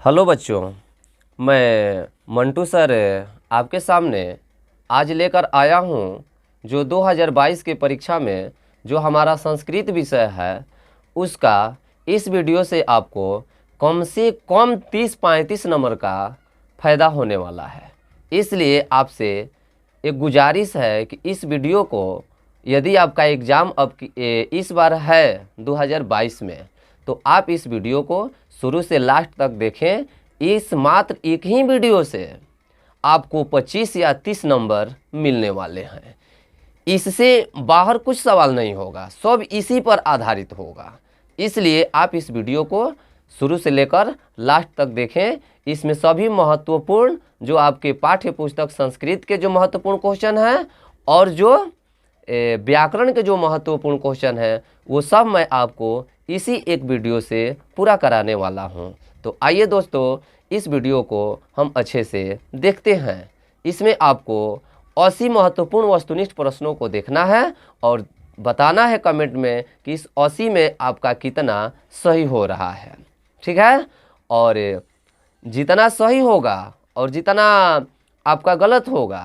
Hello बच्चों, मैं Mantu sir आपके सामने आज लेकर आया हूँ जो 2022 के परीक्षा में जो हमारा संस्कृत विषय है उसका इस वीडियो से आपको कम से कम 30-35 नंबर का फ़ायदा होने वाला है। इसलिए आपसे एक गुजारिश है कि इस वीडियो को यदि आपका एग्ज़ाम इस बार है 2022 में, तो आप इस वीडियो को शुरू से लास्ट तक देखें। इस मात्र एक ही वीडियो से आपको 25 या 30 नंबर मिलने वाले हैं। इससे बाहर कुछ सवाल नहीं होगा, सब इसी पर आधारित होगा। इसलिए आप इस वीडियो को शुरू से लेकर लास्ट तक देखें। इसमें सभी महत्वपूर्ण जो आपके पाठ्य पुस्तक संस्कृत के जो महत्वपूर्ण क्वेश्चन हैं और जो व्याकरण के जो महत्वपूर्ण क्वेश्चन हैं वो सब मैं आपको इसी एक वीडियो से पूरा कराने वाला हूं। तो आइए दोस्तों, इस वीडियो को हम अच्छे से देखते हैं। इसमें आपको 80 महत्वपूर्ण वस्तुनिष्ठ प्रश्नों को देखना है और बताना है कमेंट में कि इस 80 में आपका कितना सही हो रहा है, ठीक है। और जितना सही होगा और जितना आपका गलत होगा,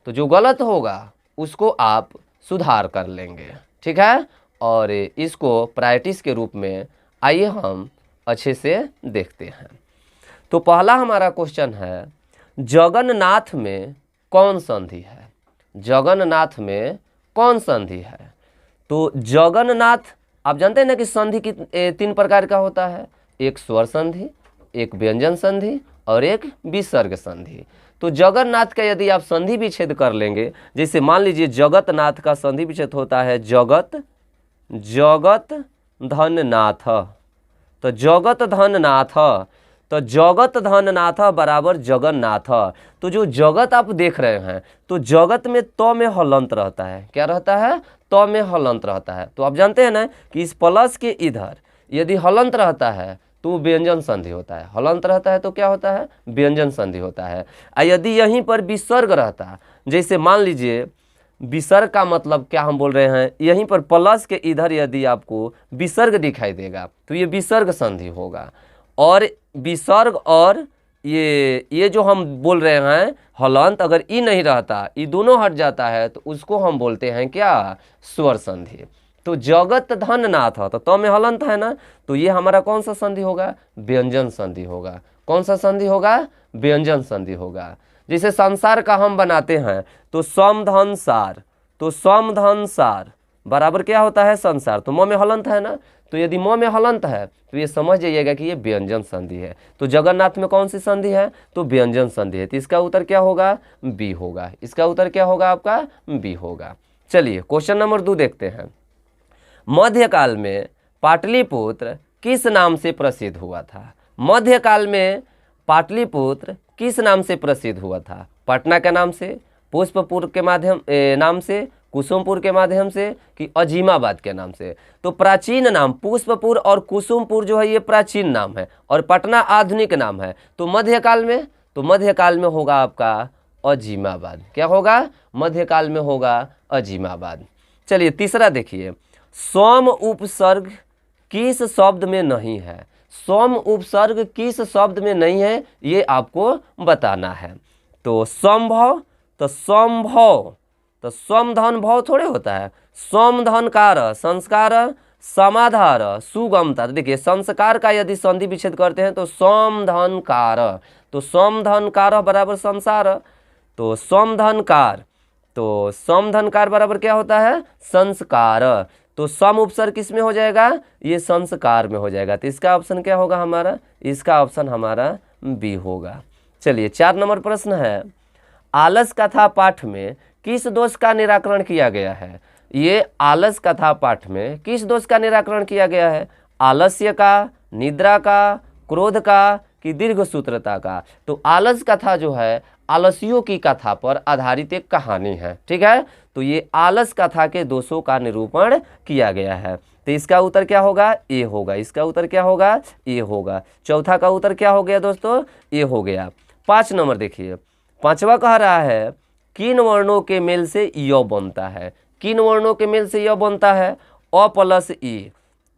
तो जो गलत होगा उसको आप सुधार कर लेंगे, ठीक है। और इसको प्रैक्टिस के रूप में आइए हम अच्छे से देखते हैं। तो पहला हमारा क्वेश्चन है, जगन्नाथ में कौन संधि है? जगन्नाथ में कौन संधि है? तो जगन्नाथ आप जानते हैं ना कि संधि की 3 प्रकार का होता है, एक स्वर संधि, एक व्यंजन संधि और एक विसर्ग संधि। तो जगन्नाथ का यदि आप संधि विच्छेद कर लेंगे, जैसे मान लीजिए जगतनाथ का संधि विच्छेद होता है जगत धन नाथ, तो जगत धन नाथ, तो जगत धन नाथ बराबर जगन्नाथ। तो जो जगत आप देख रहे हैं, तो जगत में त में हलंत रहता है। क्या रहता है? त में हलंत रहता है। तो आप जानते हैं ना कि इस प्लस के इधर यदि हलंत रहता है तो व्यंजन संधि होता है। हलंत रहता है तो क्या होता है? व्यंजन संधि होता है। यदि यहीं पर विसर्ग रहता, जैसे मान लीजिए विसर्ग का मतलब क्या हम बोल रहे हैं, यहीं पर प्लस के इधर यदि आपको विसर्ग दिखाई देगा तो ये विसर्ग संधि होगा। और विसर्ग और ये जो हम बोल रहे हैं हलंत, अगर ई नहीं रहता, ई दोनों हट जाता है तो उसको हम बोलते हैं क्या? स्वर संधि। तो जगत धन नाथ तो त में हलंत है ना, तो ये हमारा कौन सा संधि होगा? व्यंजन संधि होगा। कौन सा संधि होगा? व्यंजन संधि होगा। जैसे संसार का हम बनाते हैं तो सम धन सार, तो सम धन सार बराबर क्या होता है? संसार। तो म में हलंत है ना, तो यदि म में हलंत है तो ये समझ जाइएगा कि ये व्यंजन संधि है। तो जगन्नाथ में कौन सी संधि है? तो व्यंजन संधि है। तो इसका उत्तर क्या होगा? बी होगा। इसका उत्तर क्या होगा आपका? बी होगा। चलिए क्वेश्चन नंबर 2 देखते हैं। मध्यकाल में पाटलिपुत्र किस नाम से प्रसिद्ध हुआ था? मध्यकाल में पाटलिपुत्र किस नाम से प्रसिद्ध हुआ था? पटना के नाम से, पुष्पपुर के नाम से, कुसुमपुर के माध्यम से, कि अजीमाबाद के नाम से? तो प्राचीन नाम पुष्पपुर और कुसुमपुर जो है ये प्राचीन नाम है और पटना आधुनिक नाम है। तो मध्यकाल में, तो मध्यकाल में होगा आपका अजीमाबाद। क्या होगा? मध्यकाल में होगा अजीमाबाद। चलिए तीसरा देखिए, सोम उपसर्ग किस शब्द में नहीं है? सोम उपसर्ग किस शब्द में नहीं है ये आपको बताना है। तो संभव, तो संभव, तो समधन भव थोड़े होता है। समधनकार, संस्कार, समाधार, सुगमता। देखिए संस्कार का यदि संधि विच्छेद करते हैं तो समधनकार, तो समधनकार बराबर संसार, तो समधनकार, तो समधनकार बराबर क्या होता है? संस्कार। तो सम उपसर्ग किस में हो जाएगा? ये संस्कार में हो जाएगा। तो इसका ऑप्शन क्या होगा हमारा? इसका ऑप्शन हमारा बी होगा। चलिए 4 नंबर प्रश्न है, आलस कथा पाठ में किस दोष का निराकरण किया गया है? ये आलस कथा पाठ में किस दोष का निराकरण किया गया है? आलस्य का, निद्रा का, क्रोध का, कि दीर्घ सूत्रता का? तो आलस कथा जो है आलसियों की कथा पर आधारित एक कहानी है, ठीक है। तो ये आलस कथा के दोषों का निरूपण किया गया है। तो इसका उत्तर क्या होगा? ए होगा। इसका उत्तर क्या होगा? ए होगा। चौथा का उत्तर क्या हो गया दोस्तों? ए हो गया। 5 नंबर देखिए, 5वां कह रहा है किन वर्णों के मेल से य बनता है? किन वर्णों के मेल से य बनता है? अ प्लस ई,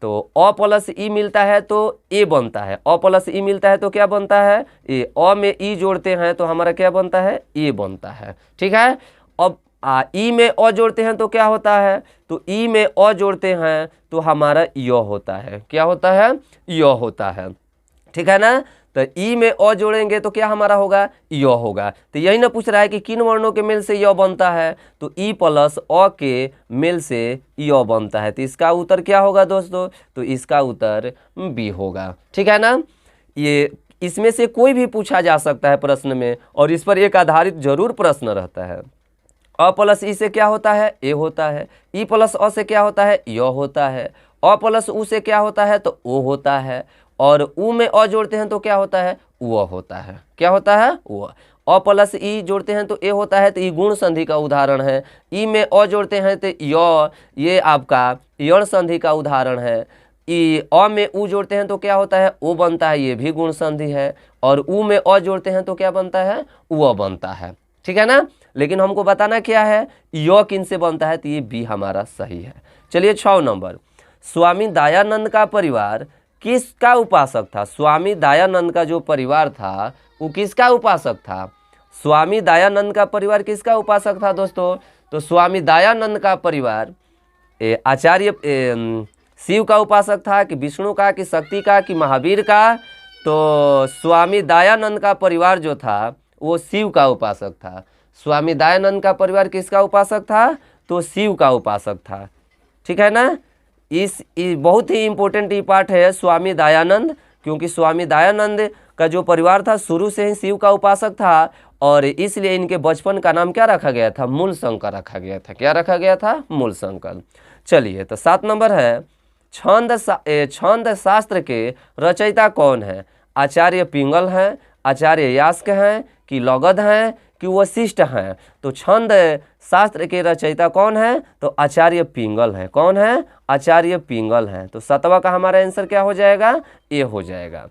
तो अ प्लस ई मिलता है तो ए बनता है, अ प्लस ई मिलता है तो क्या बनता है ए, अ में ई जोड़ते हैं तो हमारा क्या बनता है ए बनता है। ठीक है, अब ई में अ जोड़ते हैं तो क्या होता है, तो ई में अ जोड़ते हैं तो हमारा य होता है, क्या होता है य होता है। ठीक है ना, तो ई में अ जोड़ेंगे तो क्या हमारा होगा य होगा। तो यही ना पूछ रहा है कि किन वर्णों के मेल से य बनता है, तो ई प्लस अ के मेल से य बनता है। तो इसका उत्तर क्या होगा दोस्तों, तो इसका उत्तर बी होगा। ठीक है ना, ये इसमें से कोई भी पूछा जा सकता है प्रश्न में और इस पर एक आधारित जरूर प्रश्न रहता है। अ प्लस ई से क्या होता है ए होता है, ई प्लस अ से क्या होता है य होता है, अ प्लस उ से क्या होता है तो ओ होता है, और उ में अ जोड़ते हैं तो क्या होता है उ होता है, क्या होता है उ। अ प्लस ई जोड़ते हैं तो ए होता है, तो ई गुण संधि का उदाहरण है। ई में अ जोड़ते हैं तो य, ये आपका यण संधि का उदाहरण है। ई अ में उ जोड़ते हैं तो क्या होता है ओ बनता है, ये भी गुण संधि है। और उ में अ जोड़ते हैं तो क्या बनता है उ बनता है। ठीक है ना, लेकिन हमको बताना क्या है य किन से बनता है, तो ये बी हमारा सही है। चलिए 6 नंबर, स्वामी दयानंद का परिवार किसका उपासक था। स्वामी दयानंद का जो परिवार था वो किसका उपासक था, स्वामी दयानंद का परिवार किसका उपासक था दोस्तों, तो स्वामी दयानंद का परिवार आचार्य शिव का उपासक था कि विष्णु का कि शक्ति का कि महावीर का, तो स्वामी दयानंद का परिवार जो था वो शिव का उपासक था। स्वामी दयानंद का परिवार किसका उपासक था, तो शिव का उपासक था। ठीक है ना, इस बहुत ही इम्पोर्टेंट ये पार्ट है स्वामी दयानंद, क्योंकि स्वामी दयानंद का जो परिवार था शुरू से ही शिव का उपासक था, और इसलिए इनके बचपन का नाम क्या रखा गया था मूल शंकर रखा गया था। क्या रखा गया था मूल शंकर। चलिए, तो 7 नंबर है, छंद शास्त्र के रचयिता कौन है। आचार्य पिंगल हैं, आचार्य यास्क हैं कि लगध हैं कि वशिष्ठ हैं। तो छंद शास्त्र के रचयिता कौन है, तो आचार्य पिंगल हैं। कौन है, आचार्य पिंगल हैं। तो 7वां का हमारा आंसर क्या हो जाएगा ए हो जाएगा।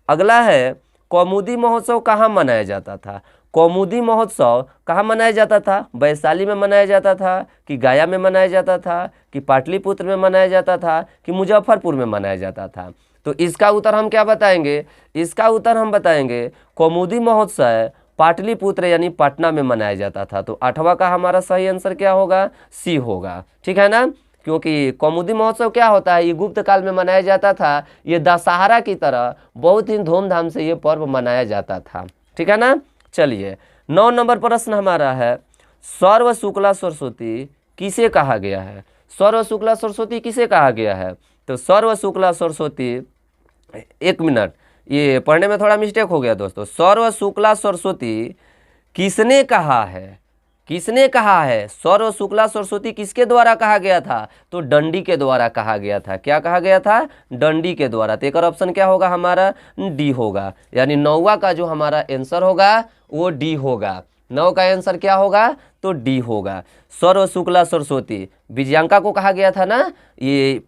अगला है, कौमुदी महोत्सव कहाँ मनाया जाता था। कौमुदी महोत्सव कहाँ मनाया जाता था, वैशाली में मनाया जाता था कि गया में मनाया जाता था कि पाटलिपुत्र में मनाया जाता था कि मुजफ्फरपुर में मनाया जाता था। तो इसका उत्तर हम क्या बताएंगे, इसका उत्तर हम बताएंगे कौमुदी महोत्सव पाटलिपुत्र यानी पटना में मनाया जाता था। तो 8वां का हमारा सही आंसर क्या होगा सी होगा। ठीक है ना, क्योंकि कौमुदी महोत्सव क्या होता है, ये गुप्त काल में मनाया जाता था। ये दशहरा की तरह बहुत ही धूमधाम से ये पर्व मनाया जाता था। ठीक है ना, चलिए 9 नंबर प्रश्न हमारा है, सर्व शुक्ला सरस्वती किसे कहा गया है। सर्व शुक्ला सरस्वती किसे कहा गया है, तो सर्व शुक्ला सरस्वती, एक मिनट ये पढ़ने में थोड़ा मिस्टेक हो गया दोस्तों। सर्व शुक्ला सरस्वती किसने कहा है, किसने कहा है, सर्व शुक्ला सरस्वती किसके द्वारा कहा गया था, तो दंडी के द्वारा कहा गया था। क्या कहा गया था, दंडी के द्वारा। तो एक और ऑप्शन क्या होगा हमारा डी होगा, यानी 9वां का जो हमारा आंसर होगा वो डी होगा। 9 का आंसर क्या होगा, तो डी होगा। सर्व शुक्ला सरस्वती विजयांका को कहा गया था ना, ये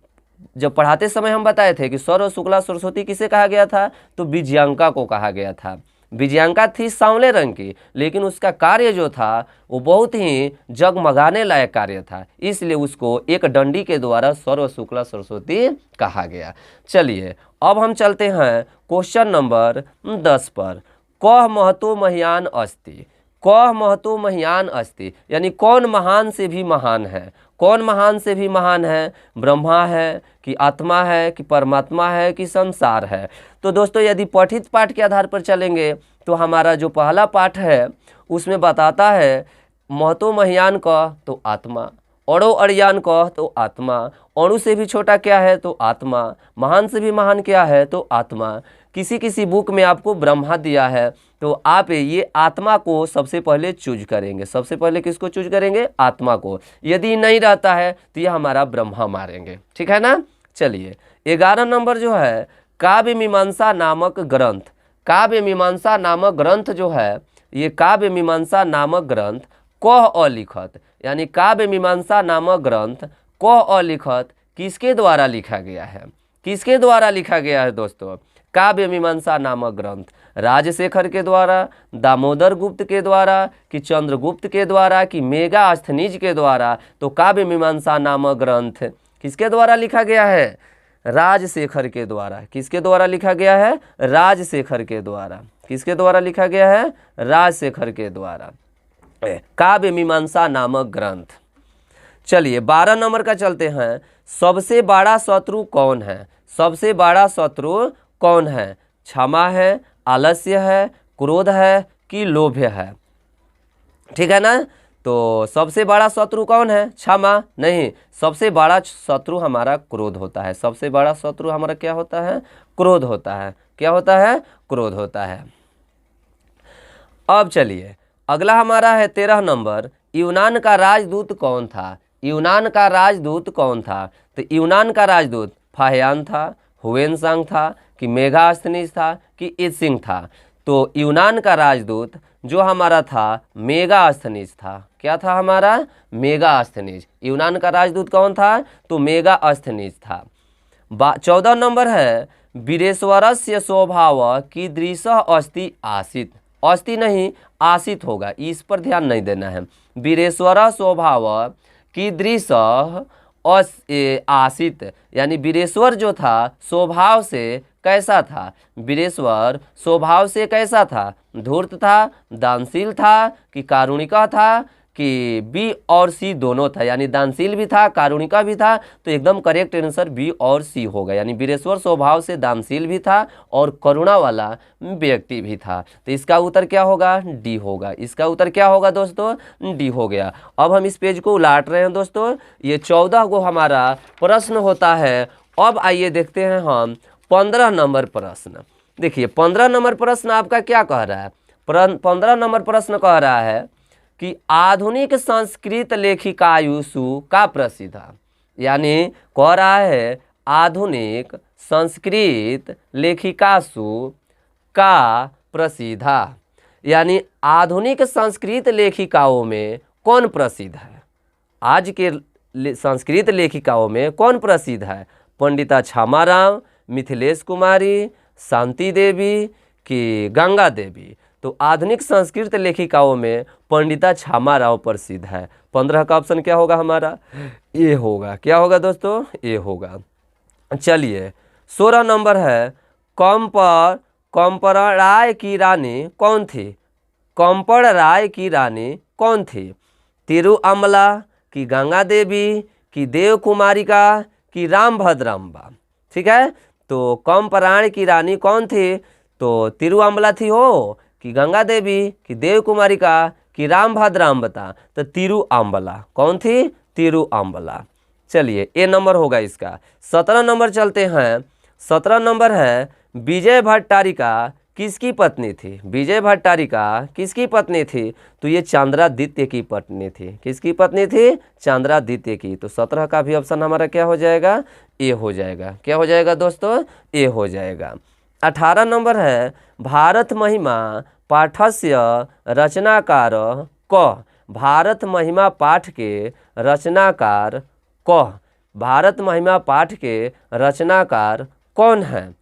जब पढ़ाते समय हम बताए थे कि सर्व शुक्ला सरस्वती किसे कहा गया था, तो विजयांका को कहा गया था। विजयांका थी सांवले रंग की, लेकिन उसका कार्य जो था वो बहुत ही जगमगाने लायक कार्य था, इसलिए उसको एक दंडी के द्वारा सर्व शुक्ला सरस्वती कहा गया। चलिए अब हम चलते हैं क्वेश्चन नंबर 10 पर। कह महतो महियान अस्ति, कह महतो महियान अस्ति यानी कौन महान से भी महान है। कौन महान से भी महान है, ब्रह्मा है कि आत्मा है कि परमात्मा है कि संसार है। तो दोस्तों यदि पठित पाठ के आधार पर चलेंगे तो हमारा जो पहला पाठ है उसमें बताता है महतो महियान कह तो आत्मा, अड़ो अड़ियान कह तो आत्मा, अणु से भी छोटा क्या है तो आत्मा, महान से भी महान क्या है तो आत्मा। किसी किसी बुक में आपको ब्रह्मा दिया है, तो आप ये आत्मा को सबसे पहले चूज करेंगे। सबसे पहले किसको चूज करेंगे, आत्मा को। यदि नहीं रहता है तो ये हमारा ब्रह्मा मारेंगे। ठीक है ना, चलिए 11 नंबर जो है, काव्य मीमांसा नामक ग्रंथ। काव्य मीमांसा नामक ग्रंथ जो है, ये काव्य मीमांसा नामक ग्रंथ कह अलिखत यानी काव्य मीमांसा नामक ग्रंथ कह अलिखत किसके द्वारा लिखा गया है। किसके द्वारा लिखा गया है दोस्तों, काव्य मीमांसा नामक ग्रंथ राजशेखर के द्वारा, दामोदर गुप्त के द्वारा कि चंद्रगुप्त के द्वारा कि मेगास्थनीज के द्वारा। तो काव्य मीमांसा नामक ग्रंथ किसके द्वारा लिखा गया है, राजशेखर के द्वारा। किसके द्वारा लिखा गया है? राजशेखर के द्वारा। किसके द्वारा लिखा गया है? राजशेखर के द्वारा। काव्य मीमांसा नामक ग्रंथ। चलिए 12 नंबर का चलते हैं। सबसे बड़ा शत्रु कौन है? सबसे बड़ा शत्रु कौन है? क्षमा है, आलस्य है, क्रोध है कि लोभ है? ठीक है ना। तो सबसे बड़ा शत्रु कौन है? क्षमा नहीं, सबसे बड़ा शत्रु हमारा क्रोध होता है। सबसे बड़ा शत्रु हमारा क्या होता है? क्रोध होता है। क्या होता है? क्रोध होता है। अब चलिए अगला हमारा है 13 नंबर। यूनान का राजदूत कौन था? यूनान का राजदूत कौन था? तो यूनान का राजदूत फाहियान था, हुएनसांग था कि मेगास्थनीज था कि इत्सिंग था? तो यूनान का राजदूत जो हमारा था मेगास्थनीज था। क्या था हमारा? मेगास्थनीज। यूनान का राजदूत कौन था? तो मेगास्थनीज था। 14 नंबर है। वीरेश्वरस्य स्वभाव कीदृशः अस्ति आसीत्। अस्ति नहीं, आसित होगा, इस पर ध्यान नहीं देना है। वीरेश्वर स्वभाव कीदृशः आसित, यानी वीरेश्वर जो था स्वभाव से कैसा था? वीरेश्वर स्वभाव से कैसा था? धूर्त था, दानशील था कि कारुणिका था कि बी और सी दोनों था, यानी दानशील भी था, कारुणिका भी था। तो एकदम करेक्ट आंसर बी और सी होगा, यानी वीरेश्वर स्वभाव से दानशील भी था और करुणा वाला व्यक्ति भी था। तो इसका उत्तर क्या होगा? डी होगा। इसका उत्तर क्या होगा दोस्तों? डी हो गया। अब हम इस पेज को उलाट रहे हैं दोस्तों। ये 14 को हमारा प्रश्न होता है। अब आइए देखते हैं हम 15 नंबर प्रश्न। देखिए 15 नंबर प्रश्न आपका क्या कह रहा है? 15 नंबर प्रश्न कह रहा है कि आधुनिक संस्कृत लेखिकायुषु का प्रसिद्ध, यानी कह रहा है आधुनिक संस्कृत लेखिकासु का प्रसिद्ध, यानी आधुनिक संस्कृत लेखिकाओं में कौन प्रसिद्ध है? आज के संस्कृत लेखिकाओं में कौन प्रसिद्ध है? पंडिता क्षमाराव, मिथिलेश कुमारी, शांति देवी कि गंगा देवी? तो आधुनिक संस्कृत लेखिकाओं में पंडिता क्षमाराव प्रसिद्ध है। 15 का ऑप्शन क्या होगा हमारा? ये होगा। क्या होगा दोस्तों? ये होगा। चलिए 16 नंबर है। कंपराय की रानी कौन थी? कंपड़ राय की रानी कौन थी? तिरुअमला कि गंगा देवी कि देव कुमारिका कि रामभद्राम्बा? ठीक है। तो कंपराय की रानी कौन थी? तो तिरुअमला थी हो कि गंगा देवी कि देव कुमारिका कि रामभद्राम्बा? तो तिरुअम्बला। कौन थी? तिरुअम्बला। चलिए ए नंबर होगा इसका। 17 नंबर चलते हैं। 17 नंबर है। विजय भट्टारिका किसकी पत्नी थी? विजय भट्टारिका किसकी पत्नी थी? तो ये चंद्रादित्य की पत्नी थी। किसकी पत्नी थी? चंद्रादित्य की। तो 17 का भी ऑप्शन हमारा क्या हो जाएगा? ए हो जाएगा। क्या हो जाएगा दोस्तों? ए हो जाएगा। 18 नंबर है। भारत महिमा पाठस्य रचनाकार क? भारत महिमा पाठ के रचनाकार क? भारत महिमा पाठ के रचनाकार कौन है?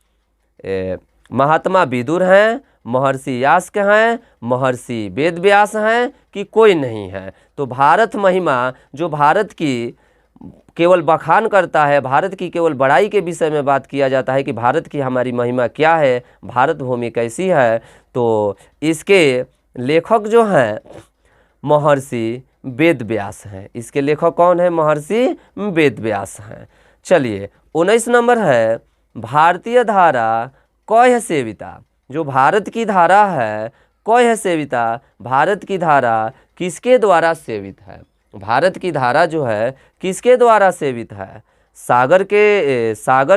महात्मा विदुर हैं, महर्षि यास्क हैं, महर्षि वेदव्यास हैं कि कोई नहीं है? तो भारत महिमा जो भारत की केवल बखान करता है, भारत की केवल बड़ाई के विषय में बात किया जाता है कि भारत की हमारी महिमा क्या है, भारत भूमि कैसी है, तो इसके लेखक जो हैं महर्षि वेदव्यास हैं। इसके लेखक कौन है? महर्षि वेदव्यास हैं। चलिए 19 नंबर है। भारतीय धारा कौय सेविता? जो भारत की धारा है कौय सेविता? भारत की धारा किसके द्वारा सेवित है? भारत की धारा जो है किसके द्वारा सेवित है? सागर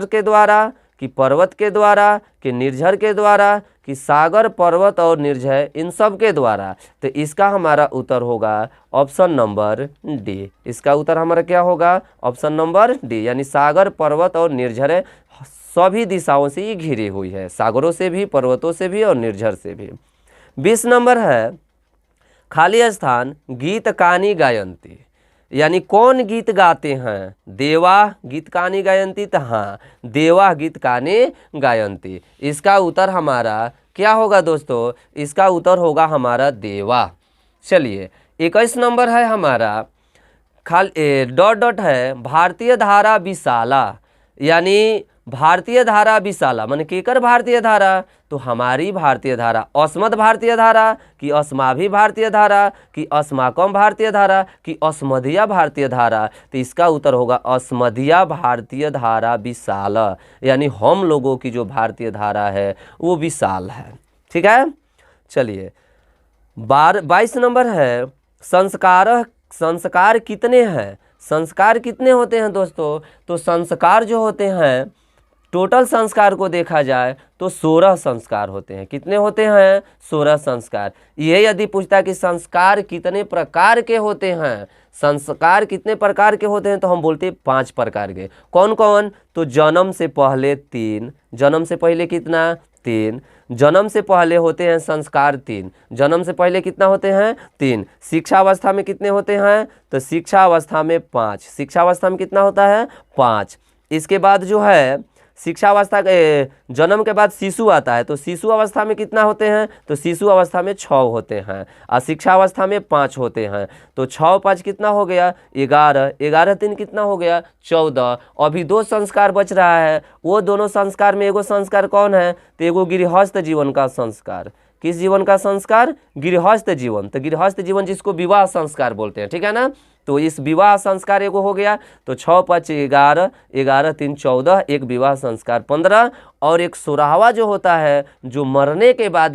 के द्वारा कि पर्वत के द्वारा कि निर्झर के द्वारा कि सागर, पर्वत और निर्झर इन सब के द्वारा? तो इसका हमारा उत्तर होगा ऑप्शन नंबर डी। इसका उत्तर हमारा क्या होगा? ऑप्शन नंबर डी, यानी सागर, पर्वत और निर्झर सभी दिशाओं से ये घिरी हुई है, सागरों से भी, पर्वतों से भी और निर्झर से भी। 20 नंबर है। खाली स्थान गीत कानी गायंती, यानी कौन गीत गाते हैं? देवा गीत कानी गायंती? तो हाँ, देवा गीत कानी गायंती। इसका उत्तर हमारा क्या होगा दोस्तों? इसका उत्तर होगा हमारा देवा। चलिए 21 नंबर है हमारा। डॉट है। भारतीय धारा विशाला, यानी भारतीय धारा विशाला माने केकर भारतीय धारा, तो हमारी भारतीय धारा। अस्मद भारतीय धारा कि अस्माभि भारतीय धारा कि अस्माकम भारतीय धारा कि अस्मदिया भारतीय धारा, तो इसका उत्तर होगा अस्मदिया भारतीय धारा विशाल, यानी हम लोगों की जो भारतीय धारा है वो विशाल है। ठीक है, चलिए 22 नंबर है संस्कार कितने हैं। संस्कार कितने होते हैं दोस्तों, तो संस्कार जो होते हैं टोटल संस्कार को देखा जाए तो 16 संस्कार होते हैं। कितने होते हैं, 16 संस्कार। ये यदि पूछता कि संस्कार कितने प्रकार के होते हैं, संस्कार कितने प्रकार के होते हैं, तो हम बोलते हैं 5 प्रकार के। कौन कौन, तो जन्म से पहले 3, जन्म से पहले कितना 3, जन्म से पहले होते हैं संस्कार 3, जन्म से पहले कितना होते हैं 3। शिक्षा अवस्था में कितने होते हैं, तो शिक्षा अवस्था में 5, शिक्षा अवस्था में कितना होता है 5। इसके बाद जो है शिक्षा अवस्था जन्म के बाद शिशु आता है, तो शिशु अवस्था में कितना होते हैं, तो शिशु अवस्था में 6 होते हैं और शिक्षा अवस्था में 5 होते हैं। तो 6 5 कितना हो गया 11, 11 3 कितना हो गया 14। अभी 2 संस्कार बच रहा है, वो दोनों संस्कार में एगो संस्कार कौन है, तो एगो गृहस्थ जीवन का संस्कार। किस जीवन का संस्कार, गृहस्थ जीवन। तो गृहस्थ जीवन जिसको विवाह संस्कार बोलते हैं, ठीक है ना। तो इस विवाह संस्कार एगो हो गया, तो 6 5 11, 11 3 14, एक विवाह संस्कार 15, और एक 16वां जो होता है जो मरने के बाद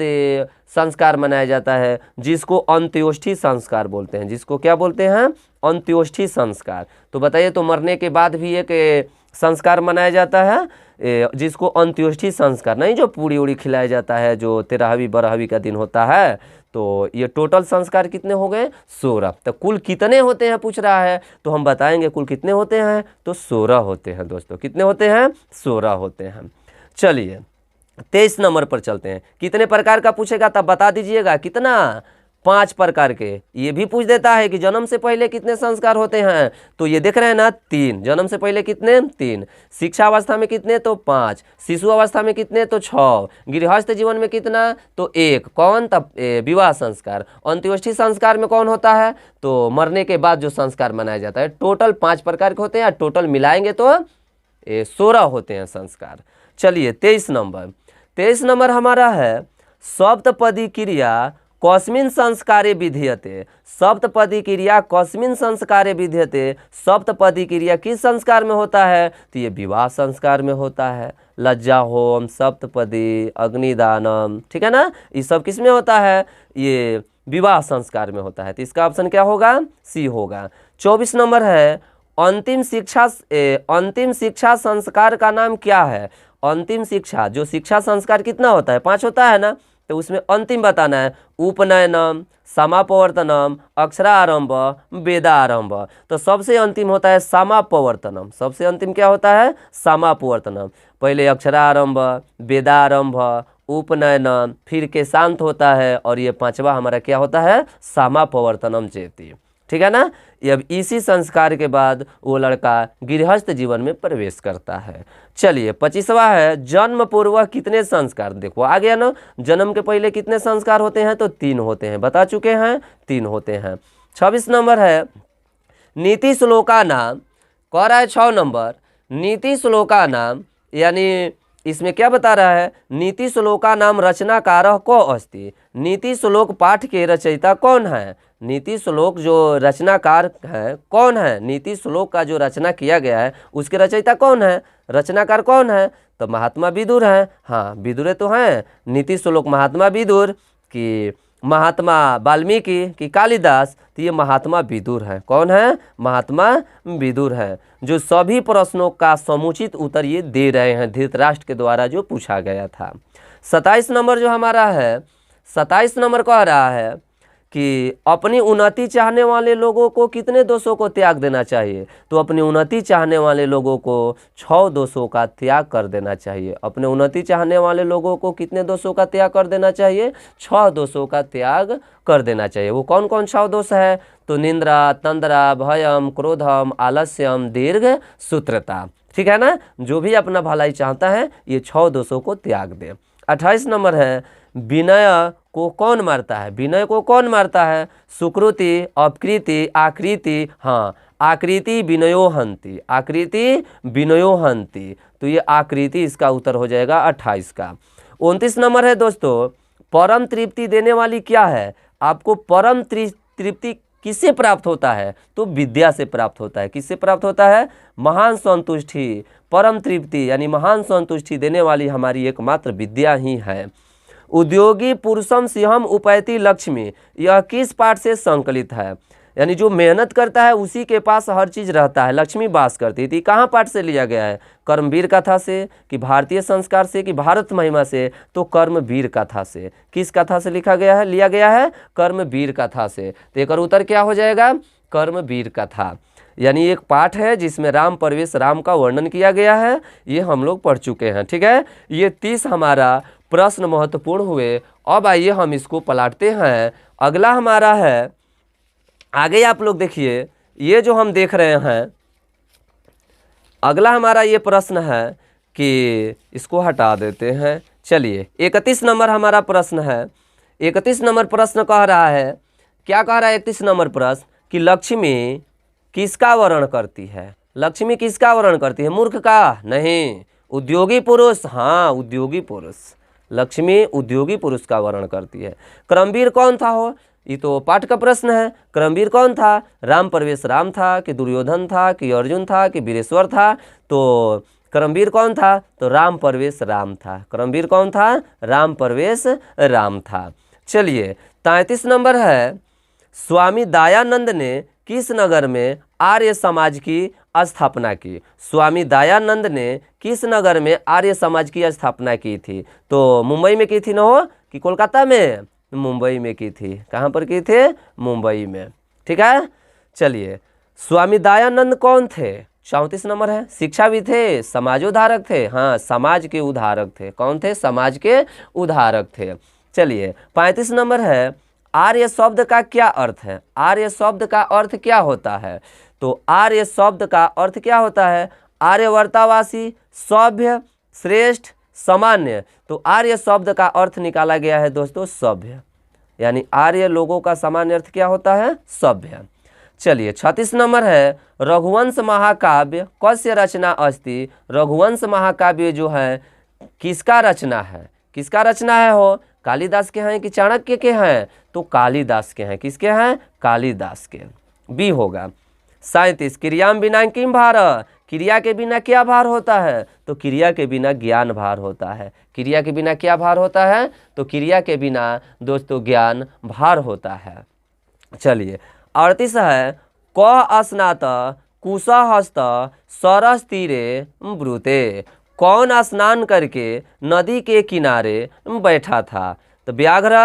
संस्कार मनाया जाता है, जिसको अंत्योष्ठी संस्कार बोलते हैं। जिसको क्या बोलते हैं, अंत्योष्ठी संस्कार। तो बताइए, तो मरने के बाद भी एक संस्कार मनाया जाता है जिसको अंत्योष्ठी संस्कार, नहीं जो पूड़ी उड़ी खिलाया जाता है जो 13वीं 12वीं का दिन होता है। तो ये टोटल संस्कार कितने हो गए 16। तो कुल कितने होते हैं पूछ रहा है, तो हम बताएंगे कुल कितने होते हैं, तो 16 होते हैं दोस्तों। कितने होते हैं, 16 होते हैं। चलिए 23 नंबर पर चलते हैं। कितने प्रकार का पूछेगा तब बता दीजिएगा, कितना 5 प्रकार के। ये भी पूछ देता है कि जन्म से पहले कितने संस्कार होते हैं, तो ये देख रहे हैं ना 3, जन्म से पहले कितने 3, शिक्षा अवस्था में कितने तो 5, शिशु अवस्था में कितने तो 6, गृहस्थ जीवन में कितना तो 1, कौन तब विवाह संस्कार। अंत्योष्ठी संस्कार में कौन होता है, तो मरने के बाद जो संस्कार मनाया जाता है। टोटल 5 प्रकार के होते हैं, टोटल मिलाएंगे तो 16 होते हैं संस्कार। चलिए 23 नंबर हमारा है सप्तपदी क्रिया कस्मिन् संस्कारे विधीयते। सप्तपदी क्रिया कस्मिन् संस्कारे विधीयते। सप्तपदी क्रिया किस संस्कार में होता है, तो ये विवाह संस्कार में होता है। लज्जा होम, सप्तपदी, अग्निदानम, ठीक है ना, ये सब किस में होता है, ये विवाह संस्कार में होता है। तो इसका ऑप्शन क्या होगा, सी होगा। 24 नंबर है अंतिम शिक्षा संस्कार का नाम क्या है। अंतिम शिक्षा, जो शिक्षा संस्कार कितना होता है 5 होता है ना, तो उसमें अंतिम बताना है। उपनयनम, समापवर्तनम, अक्षरारंभ, वेदारंभ। तो सबसे अंतिम होता है समापवर्तनम। सबसे अंतिम क्या होता है, समापवर्तनम। पहले अक्षरारंभ, वेदारंभ, उपनयनम, फिर के शांत होता है, और ये 5वां हमारा क्या होता है, समापवर्तनम चेती। ठीक है ना। अब इसी संस्कार के बाद वो लड़का गृहस्थ जीवन में प्रवेश करता है। चलिए 25वां है जन्म पूर्व कितने संस्कार। देखो आ गया ना, जन्म के पहले कितने संस्कार होते हैं, तो 3 होते हैं, बता चुके हैं 3 होते हैं। 26 नंबर है नीति श्लोका नाम, कह रहा है 6 नंबर नीति श्लोका नाम, यानी इसमें क्या बता रहा है, नीति श्लोका नाम रचनाकार को अस्ति। नीति श्लोक पाठ के रचयिता कौन है, नीति श्लोक जो रचनाकार है कौन है, नीति श्लोक का जो रचना किया गया है उसके रचयिता कौन है, रचनाकार कौन है, तो महात्मा विदुर है। हाँ विदुर तो हैं, नीति श्लोक महात्मा विदुर कि महात्मा वाल्मीकि कि कालिदास, तो ये महात्मा विदुर है। कौन है, महात्मा विदुर है, जो सभी प्रश्नों का समुचित उत्तर ये दे रहे हैं धृतराष्ट्र के द्वारा जो पूछा गया था। 27 नंबर जो हमारा है, 27 नंबर कह रहा है कि अपनी उन्नति चाहने वाले लोगों को कितने दोषों को त्याग देना चाहिए, तो अपनी उन्नति चाहने वाले लोगों को 6 दोषों का त्याग कर देना चाहिए। अपने उन्नति चाहने वाले लोगों को कितने दोषों का त्याग कर देना चाहिए, 6 दोषों का त्याग कर देना चाहिए। वो कौन कौन 6 दोष है, तो निंद्रा, तंद्रा, भयम, क्रोधम, आलस्यम, दीर्घ सूत्रता। ठीक है ना, जो भी अपना भलाई चाहता है ये 6 दोषों को त्याग दे। 28 नंबर है, विनय को कौन मारता है? विनय को कौन मारता है? सुकृति, अपकृति, आकृति। हाँ, आकृति विनयो हंति, आकृति विनयो हंति। तो ये आकृति इसका उत्तर हो जाएगा 28 का। 29 नंबर है दोस्तों, परम तृप्ति देने वाली क्या है? आपको परम तृप्ति किससे प्राप्त होता है? तो विद्या से प्राप्त होता है। किससे प्राप्त होता है? महान संतुष्टि, परम तृप्ति यानी महान संतुष्टि देने वाली हमारी एकमात्र विद्या ही है। उद्योगी पुरुषम सिंहम उपैति लक्ष्मी, यह किस पाठ से संकलित है? यानी जो मेहनत करता है उसी के पास हर चीज़ रहता है, लक्ष्मी वास करती थी। कहाँ पाठ से लिया गया है? कर्मवीर कथा से, कि भारतीय संस्कार से, कि भारत महिमा से? तो कर्मवीर कथा से। किस कथा से लिखा गया है, लिया गया है? कर्मवीर कथा से। तो एक उत्तर क्या हो जाएगा? कर्मवीर कथा। यानी एक पाठ है जिसमें राम प्रवेश राम का वर्णन किया गया है, ये हम लोग पढ़ चुके हैं। ठीक है, ये 30 हमारा प्रश्न महत्वपूर्ण हुए। अब आइए हम इसको पलटते हैं। अगला हमारा है, आगे आप लोग देखिए, ये जो हम देख रहे हैं, अगला हमारा ये प्रश्न है कि इसको हटा देते हैं। चलिए, 31 नंबर हमारा प्रश्न है। 31 नंबर प्रश्न कह रहा है, क्या कह रहा है 31 नंबर प्रश्न? कि लक्ष्मी किसका वर्ण करती है? लक्ष्मी किसका वर्ण करती है? मूर्ख का? नहीं, उद्योगी पुरुष। हाँ, उद्योगी पुरुष। लक्ष्मी उद्योगी पुरुष का वर्ण करती है। क्रमवीर कौन था हो? ये तो पाठ का प्रश्न है। क्रमवीर कौन था? राम प्रवेश राम था, कि दुर्योधन था, कि अर्जुन था, कि वीरेश्वर था? तो क्रमवीर कौन था? तो राम प्रवेश राम था। क्रमवीर कौन था? राम प्रवेश राम था। चलिए, 33 नंबर है, स्वामी दयानंद ने किस नगर में आर्य समाज की स्थापना की? स्वामी दयानंद ने किस नगर में आर्य समाज की स्थापना की थी? तो मुंबई में की थी ना हो, कि कोलकाता में? मुंबई में की थी। कहाँ पर की थे? मुंबई में। ठीक है, चलिए, स्वामी दयानंद कौन थे? 34 नंबर है, शिक्षा भी थे, समाजोद्धारक थे। हाँ, समाज के उद्धारक थे। कौन थे? समाज के उद्धारक थे। चलिए, 35 नंबर है, आर्य शब्द का क्या अर्थ है? आर्य शब्द का अर्थ क्या होता है? तो आर्य शब्द का अर्थ क्या होता है? आर्यवर्तावासी, सभ्य, श्रेष्ठ, सामान्य। तो आर्य शब्द का अर्थ निकाला गया है दोस्तों सभ्य, यानी आर्य लोगों का सामान्य अर्थ क्या होता है? सभ्य। चलिए, 36 नंबर है, रघुवंश महाकाव्य कस्य रचना अस्ति? रघुवंश महाकाव्य जो है किसका रचना है? किसका रचना है हो? कालिदास के हैं कि चाणक्य के हैं? तो कालिदास के हैं। किसके हैं? कालिदास के। बी होगा। 37, क्रियाम बिना किम भार? क्रिया के बिना क्या भार होता है? तो क्रिया के बिना ज्ञान भार होता है। क्रिया के बिना क्या भार होता है? तो क्रिया के बिना दोस्तों ज्ञान भार होता है। चलिए, 38 है, क स्नात कुशा हस्त सरस तीरे ब्रूते? कौन स्नान करके नदी के किनारे बैठा था? तो व्याघ्र,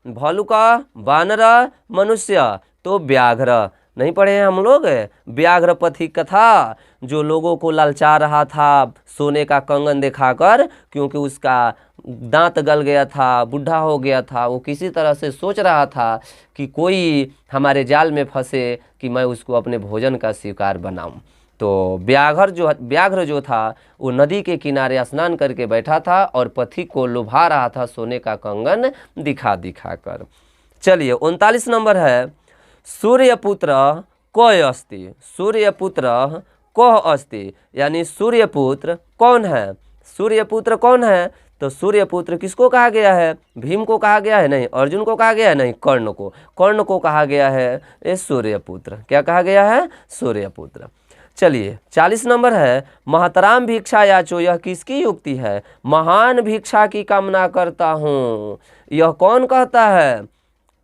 भालुका, वानर, मनुष्य? तो व्याघ्र। नहीं पढ़े हैं हम लोग? व्याघ्र पथी कथा, जो लोगों को ललचा रहा था सोने का कंगन दिखाकर, क्योंकि उसका दांत गल गया था, बूढ़ा हो गया था। वो किसी तरह से सोच रहा था कि कोई हमारे जाल में फंसे कि मैं उसको अपने भोजन का शिकार बनाऊं। तो व्याघ्र जो था वो नदी के किनारे स्नान करके बैठा था और पथिक को लुभा रहा था सोने का कंगन दिखा कर। चलिए, 39 नंबर है, सूर्यपुत्र कः अस्ति? सूर्यपुत्र कः अस्ति, यानी सूर्यपुत्र कौन है? सूर्यपुत्र कौन है? तो सूर्यपुत्र किसको कहा गया है? भीम को कहा गया है? नहीं। अर्जुन को कहा गया है? नहीं। कर्ण को। कर्ण को कहा गया है ये सूर्यपुत्र। क्या कहा गया है? सूर्यपुत्र। चलिए, 40 नंबर है, महतराम भिक्षा याचो, यह किसकी युक्ति है? महान भिक्षा की कामना करता हूँ, यह कौन कहता है?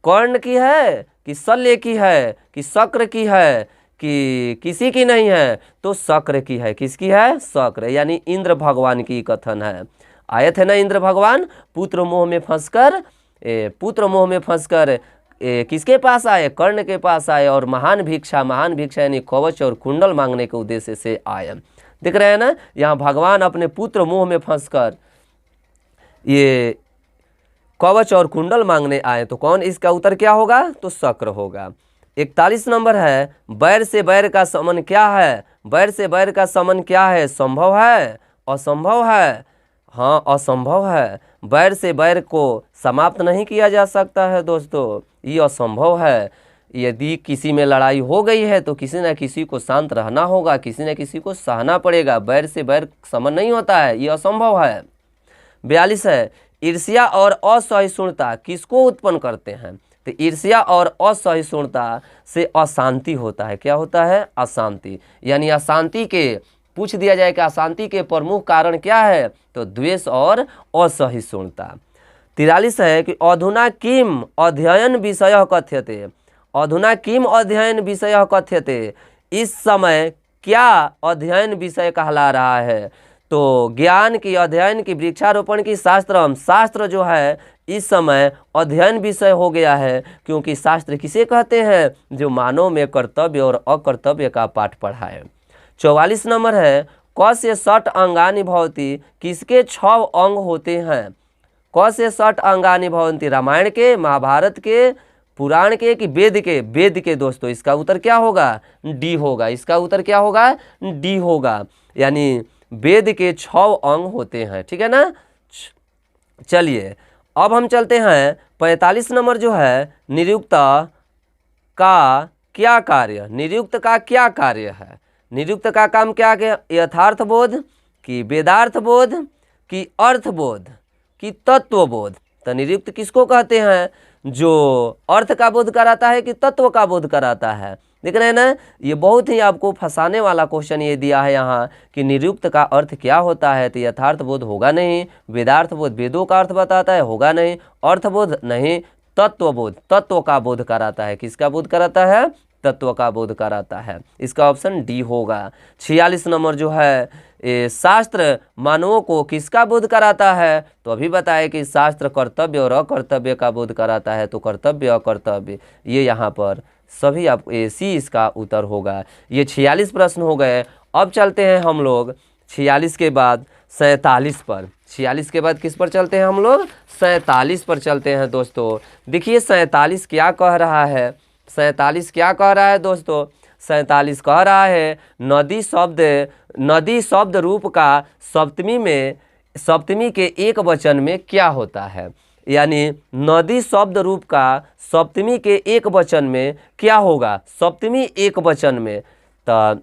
कर्ण की है कि शल्य की है कि शक्र की है कि किसी की नहीं है? तो शक्र की है। किसकी है? शक्र, यानी इंद्र भगवान की कथन है। आए थे ना इंद्र भगवान, पुत्र मोह में फंसकर किसके पास आए? कर्ण के पास आए, और महान भिक्षा यानी कवच और कुंडल मांगने के उद्देश्य से आए। देख रहे हैं ना, यहाँ भगवान अपने पुत्र मोह में फंसकर ये कवच और कुंडल मांगने आए। तो कौन? इसका उत्तर क्या होगा? तो शक्र होगा। 41 नंबर है, बैर से बैर का समन क्या है? बैर से बैर का समन क्या है? संभव है? असंभव है? हाँ, असंभव है। बैर से बैर को समाप्त नहीं किया जा सकता है दोस्तों, ये असंभव है। यदि किसी में लड़ाई हो गई है तो किसी न किसी को शांत रहना होगा, किसी न किसी को सहना पड़ेगा। बैर से बैर समन नहीं होता है, ये असंभव है। 42 है, ईर्ष्या और असहिष्णुता किसको उत्पन्न करते हैं? तो ईर्ष्या और असहिष्णुता से अशांति होता है। क्या होता है? अशांति। यानी अशांति के पूछ दिया जाए कि अशांति के प्रमुख कारण क्या है? तो द्वेष और असहिष्णुता। 43 है कि अधुना किम अध्ययन विषय कथ्यते। अधुना किम अध्ययन विषय कथ्यते, इस समय क्या अध्ययन विषय कहला रहा है? तो ज्ञान की, अध्ययन की, वृक्षारोपण की, शास्त्र जो है इस समय अध्ययन विषय हो गया है, क्योंकि शास्त्र किसे कहते हैं? जो मानव में कर्तव्य और अकर्तव्य का पाठ पढ़ाए। 44 नंबर है, क से 60 अंगानि भवति, किसके 6 अंग होते हैं? क से 60 अंगानि भवन्ति, रामायण के, महाभारत के, पुराण के कि वेद के? वेद के दोस्तों। इसका उत्तर क्या होगा? डी होगा। इसका उत्तर क्या होगा? डी होगा। यानी वेद के 6 अंग होते हैं, ठीक है ना। चलिए अब हम चलते हैं 45 नंबर जो है, निरुक्त का क्या कार्य? निरुक्त का क्या कार्य है? निरुक्त का काम क्या है? यथार्थ बोध कि वेदार्थ बोध कि अर्थ बोध कि तत्व बोध? तो निरुक्त किसको कहते हैं? जो अर्थ का बोध कराता है कि तत्व का बोध कराता है? देख रहे हैं ना, ये बहुत ही आपको फंसाने वाला क्वेश्चन ये दिया है यहाँ कि निरुक्त का अर्थ क्या होता है? तो यथार्थ बोध होगा नहीं, वेदार्थ बोध वेदों का अर्थ बताता है, होगा नहीं, अर्थ बोध नहीं, तत्व बोध तत्व का बोध कराता है। किसका बोध कराता है? तत्व का बोध कराता है। इसका ऑप्शन डी होगा। 46 नंबर जो है, शास्त्र मानवों को किसका बोध कराता है? तो अभी बताए कि शास्त्र कर्तव्य और अकर्तव्य का बोध कराता है। तो कर्तव्य अकर्तव्य ये यहाँ पर सभी आप सी इसका उत्तर होगा। ये 46 प्रश्न हो गए। अब चलते हैं हम लोग 46 के बाद 47 पर। 46 के बाद किस पर चलते हैं हम लोग? 47 पर चलते हैं दोस्तों। देखिए 47 क्या कह रहा है? 47 क्या कह रहा है दोस्तों? 47 कह रहा है, नदी शब्द रूप का सप्तमी के एक वचन में क्या होता है? यानी नदी शब्द रूप का सप्तमी के एक वचन में क्या होगा? सप्तमी एक वचन में। तो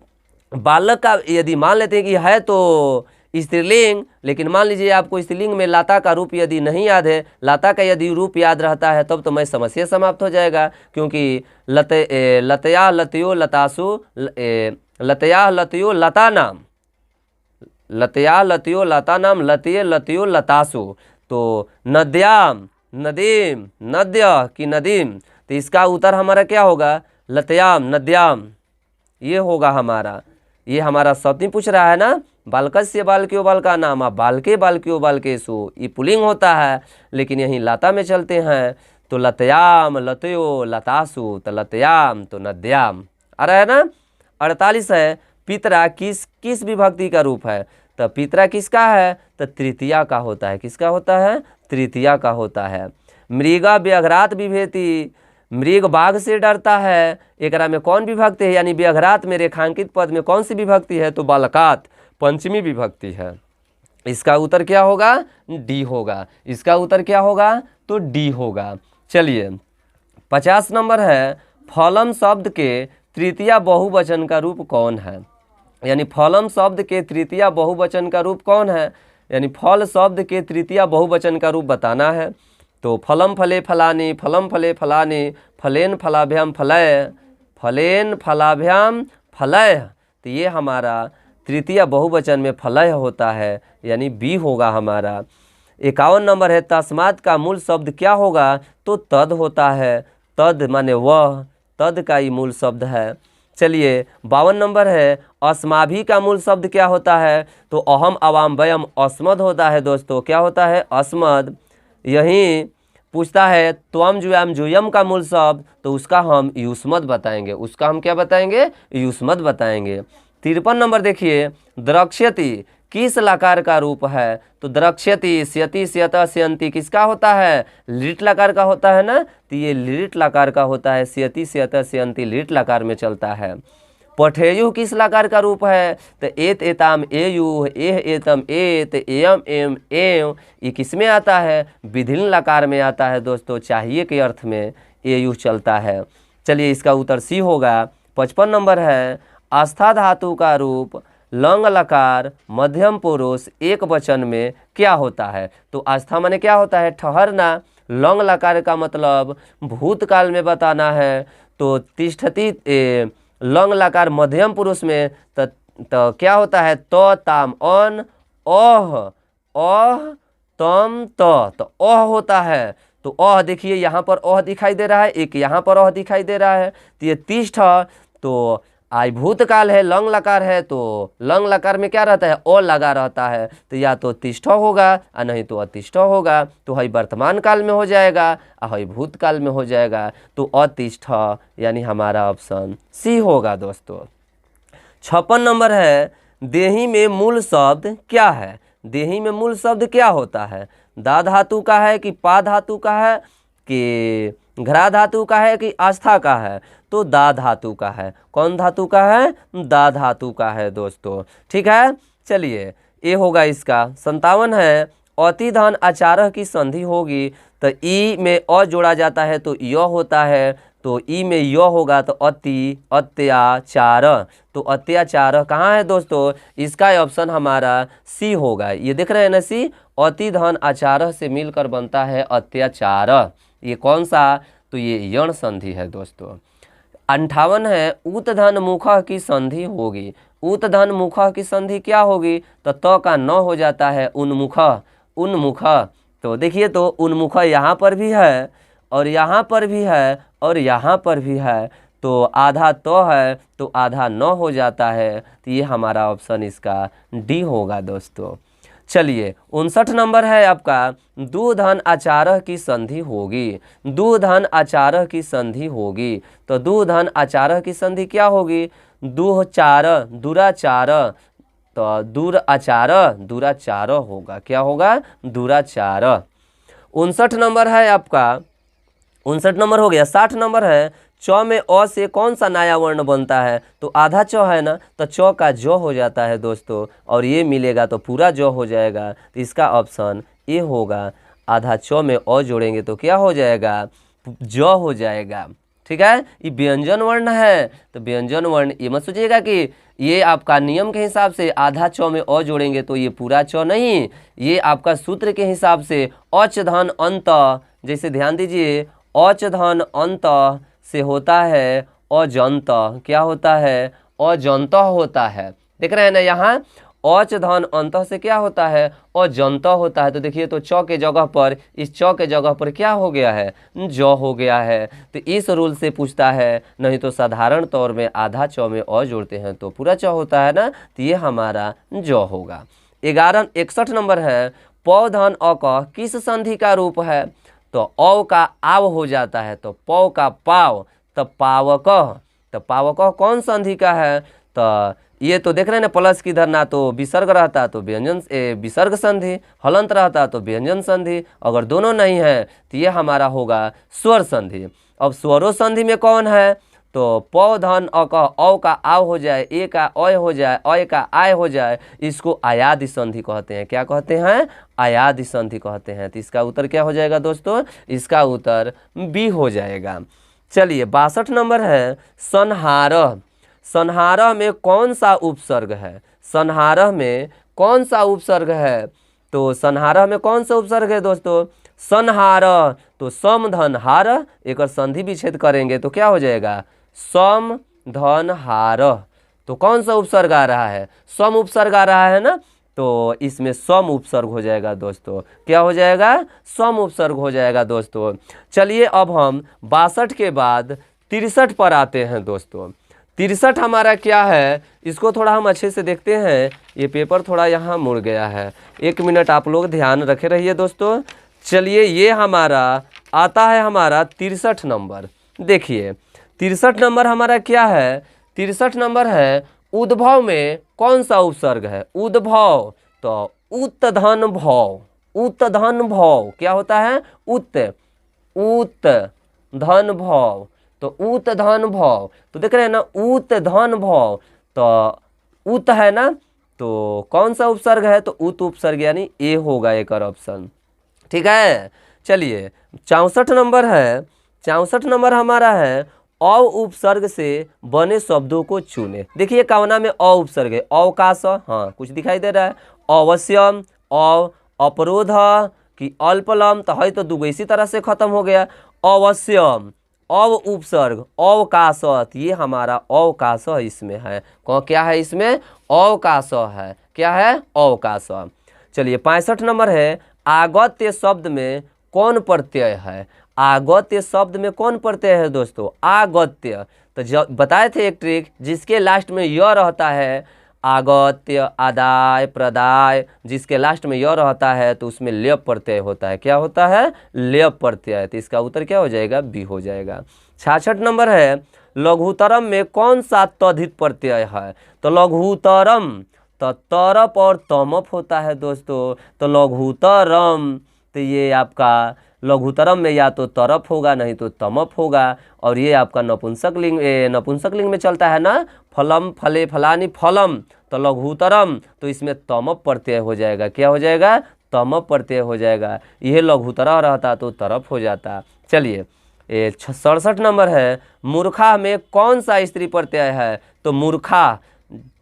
बालक का यदि मान लेते हैं कि है तो स्त्रीलिंग, लेकिन मान लीजिए आपको स्त्रीलिंग में लता का रूप यदि नहीं याद है, लता का यदि रूप याद रहता है तब तो मैं समस्या समाप्त हो जाएगा, क्योंकि लतया लतयो लतासु, लतया लतयो लता नाम, लतया लतयो लता नाम, लतये लतयो लतासु। तो नद्याम, नदीम, नद्य कि नदीम? तो इसका उत्तर हमारा क्या होगा? लतयाम, नद्याम ये होगा हमारा। ये हमारा सप्तमी पूछ रहा है ना, बालकस्य बालक्यो बालका नाम, बालके बालक्यो बालकेषु, ये पुल्लिंग होता है, लेकिन यहीं लता में चलते हैं। तो लतयाम, लतयो लतासु, तो लतयाम तो नद्याम आ रहा है ना। 48 है, पितरा किस विभक्ति का रूप है? तो पितरा किसका है? तो तृतीया का होता है। किसका होता है? तृतीया का होता है। मृगा व्याघ्रात बिभेति, मृग बाघ से डरता है, एकरा में कौन विभक्ति है? यानी व्याघ्रात में रेखांकित पद में कौन सी विभक्ति है? तो बालकात पंचमी विभक्ति है। इसका उत्तर क्या होगा? डी होगा। इसका उत्तर क्या होगा? तो डी होगा। चलिए 50 नंबर है, फलम शब्द के तृतीया बहुवचन का रूप कौन है? यानी फलम शब्द के तृतीया बहुवचन का रूप कौन है? यानी फल शब्द के तृतीया बहुवचन का रूप बताना है। तो फलम फले फलानि, फलम फले फलानि, फलेन फलाभ्याम फलय, फलेन फलाभ्याम फलय। तो ये हमारा तृतीय बहुवचन में फलय होता है, यानी बी होगा हमारा। 51 नंबर है, तस्मात् का मूल शब्द क्या होगा? तो तद होता है। तद माने वह, तद का ही मूल शब्द है। चलिए 52 नंबर है, अस्माभि का मूल शब्द क्या होता है? तो अहम अवाम वयम अस्मद होता है दोस्तों। क्या होता है? अस्मद। यहीं पूछता है त्वम जुयाम जुयम का मूल शब्द, तो उसका हम युष्मद बताएंगे। उसका हम क्या बताएंगे? युष्मद बताएंगे। 53 नंबर देखिए, द्रक्ष्यति किस लकार का रूप है? तो द्रक्ष्यति, स्यति, स्यत, स्यन्ति किसका होता है? लिट लकार का होता है ना, तो ये लिट लकार का होता है। स्यति, स्यत, स्यन्ति लिट लकार में चलता है। पठेयु किस लकार का रूप है? तो एत एताम एयु, एह एतम एत, एयम एम एव, ये किस में आता है? विधिलिंग लकार में आता है दोस्तों। चाहिए के अर्थ में एयु चलता है। चलिए इसका उत्तर सी होगा। 55 नंबर है, आस्था धातु का रूप लंग लकार मध्यम पुरुष एक वचन में क्या होता है? तो आस्था माने क्या होता है? ठहरना। लंग लकार का मतलब भूतकाल में बताना है। तो तिष्ठति लंग लकार मध्यम पुरुष में तो क्या होता है? तो ताम अन ओह ओह तम तो ओह होता है। तो ओह देखिए यहाँ पर ओह दिखाई दे रहा है, एक यहाँ पर ओह दिखाई दे रहा है। तो ये तिष्ठ तो आई भूतकाल है, लंग लकार है, तो लंग लकार में क्या रहता है? ओ लगा रहता है। तो या तो तिष्ठ होगा और नहीं तो अतिष्ठ होगा। तो हई वर्तमान काल में हो जाएगा और हई भूतकाल में हो जाएगा। तो अतिष्ठ यानी हमारा ऑप्शन सी होगा दोस्तों। 56 नंबर है, देही में मूल शब्द क्या है? देही में मूल शब्द क्या होता है? दा धातु का है कि पा धातु का है कि घरा धातु का है कि आस्था का है? तो दा धातु का है। कौन धातु का है? दा धातु का है दोस्तों। ठीक है, चलिए ये होगा इसका। 57 है, अतिधन आचारह की संधि होगी तो ई में अ जोड़ा जाता है तो य होता है। तो ई में य होगा तो अति अत्याचार। तो अत्याचार कहाँ है दोस्तों? इसका ऑप्शन हमारा सी होगा। ये देख रहे हैं ना सी, अतिधन आचारह से मिलकर बनता है अत्याचार। ये कौन सा? तो ये यण संधि है दोस्तों। 58 है, उत्धन मुख की संधि होगी। उत्धन मुख की संधि क्या होगी? तो त का न हो जाता है उन्मुख उन्मुख। तो देखिए तो उन्मुख यहाँ पर भी है और यहाँ पर भी है और यहाँ पर भी है। तो आधा तो है तो आधा न हो जाता है। तो ये हमारा ऑप्शन इसका डी होगा दोस्तों। चलिए 59 नंबर है आपका, दूधन आचारह की संधि होगी। दूधन आचारह की संधि होगी। तो दूधन आचारह की संधि क्या होगी? दुचार दुराचार। तो दुराचार होगा। क्या होगा? दुराचार। 59 नंबर है आपका, 59 नंबर हो गया। 60 नंबर है, च में अ से कौन सा नया वर्ण बनता है? तो आधा च है ना, तो च का ज हो जाता है दोस्तों और ये मिलेगा तो पूरा ज हो जाएगा। तो इसका ऑप्शन ए होगा। आधा च में अ जोड़ेंगे तो क्या हो जाएगा? ज हो जाएगा। ठीक है, ये व्यंजन वर्ण है। तो व्यंजन वर्ण ये मत सोचिएगा कि ये आपका नियम के हिसाब से आधा च में अ जोड़ेंगे तो ये पूरा च नहीं, ये आपका सूत्र के हिसाब से अच धन अंत, जैसे ध्यान दीजिए अच धन अंत से होता है अजंत। क्या होता है? अजंत होता है। देख रहे हैं ना यहाँ, अच धन अंत से क्या होता है? अजंत होता है। तो देखिए तो च के जगह पर, इस च के जगह पर क्या हो गया है? ज हो गया है। तो इस रूल से पूछता है, नहीं तो साधारण तौर में आधा च में अ जोड़ते हैं तो पूरा च होता है ना। तो ये हमारा ज होगा। 61 नंबर है, प धन अ क किस संधि का रूप है? तो औ का आव हो जाता है। तो पौ का पाव, तो पावक। तो पावक कौन संधि का है? तो ये तो देख रहे हैं ना, प्लस की इधर ना तो विसर्ग रहता तो व्यंजन विसर्ग संधि, हलंत रहता तो व्यंजन संधि। अगर दोनों नहीं है तो ये हमारा होगा स्वर संधि। अब स्वरो संधि में कौन है? तो प धन अ का औ का आव हो जाए, ए का अय हो जाए, अय का आय हो जाए, इसको आयादि संधि कहते हैं। क्या कहते हैं? आयादि संधि कहते हैं। तो इसका उत्तर क्या हो जाएगा दोस्तों? इसका उत्तर बी हो जाएगा। चलिए 62 नंबर है, संहारह। संहारह में कौन सा उपसर्ग है? संहारह में कौन सा उपसर्ग है? तो संहारह में कौन सा उपसर्ग है दोस्तों? संहारह। तो सम धन हार, एक संधि विच्छेद करेंगे तो क्या हो जाएगा? सम धन हार। तो कौन सा उपसर्ग आ रहा है? सम उपसर्ग आ रहा है ना, तो इसमें सम उपसर्ग हो जाएगा दोस्तों। क्या हो जाएगा? सम उपसर्ग हो जाएगा दोस्तों। चलिए अब हम 62 के बाद 63 पर आते हैं दोस्तों। 63 हमारा क्या है, इसको थोड़ा हम अच्छे से देखते हैं। ये पेपर थोड़ा यहाँ मुड़ गया है, 1 मिनट आप लोग ध्यान रखे रहिए दोस्तों। चलिए ये हमारा आता है हमारा 63 नंबर। देखिए 63 नंबर हमारा क्या है? 63 नंबर है, उद्भव में कौन सा उपसर्ग है? उद्भव। तो उत धन भव, उत धन भव क्या होता है? उत, उत धन भव। तो उत धन भव, तो देख रहे हैं ना उत धन भव, तो उत है ना, तो कौन सा उपसर्ग है, तो उत उपसर्ग यानी ए होगा एक और ऑप्शन। ठीक है, चलिए 64 नंबर है, 64 नंबर हमारा है अ उपसर्ग से बने शब्दों को चुने। देखिए कावना में अ उपसर्ग है, अवकाश, हाँ कुछ दिखाई दे रहा है, अवश्यम, अपरोध कि अल्पलम, तो है तो दुगो इसी तरह से खत्म हो गया। अवश्यम, अव उपसर्ग, अवकाशत, ये हमारा अवकाश इसमें है, क्या है इसमें, अवकाश है, क्या है, अवकाश। चलिए 65 नंबर है आगत्य शब्द में कौन प्रत्यय है, आगत्य शब्द में कौन प्रत्यय है दोस्तों, आगत्य। तो बताए थे एक ट्रिक, जिसके लास्ट में य रहता है, आगत्य, आदाय, प्रदाय, जिसके लास्ट में य रहता है तो उसमें लेप प्रत्यय होता है, क्या होता है, लेप प्रत्यय। तो इसका उत्तर क्या हो जाएगा, बी हो जाएगा। 66 नंबर है लघुतरम में कौन सा तद्धित प्रत्यय है, तो लघुतरम, तो तरप और तमप होता है दोस्तों, तो लघुतरम, तो ये आपका लघुतरम में या तो तरप होगा नहीं तो तमप होगा, और ये आपका नपुंसक लिंग, नपुंसक लिंग में चलता है ना, फलम, फले, फलानी, फलम, तो लघुतरम, तो इसमें तमप प्रत्यय हो जाएगा, क्या हो जाएगा, तमप प्रत्यय हो जाएगा। यह लघुतरा रहता तो तरप हो जाता। चलिए 67 नंबर है मूर्खा में कौन सा स्त्री प्रत्यय है, तो मूर्खा,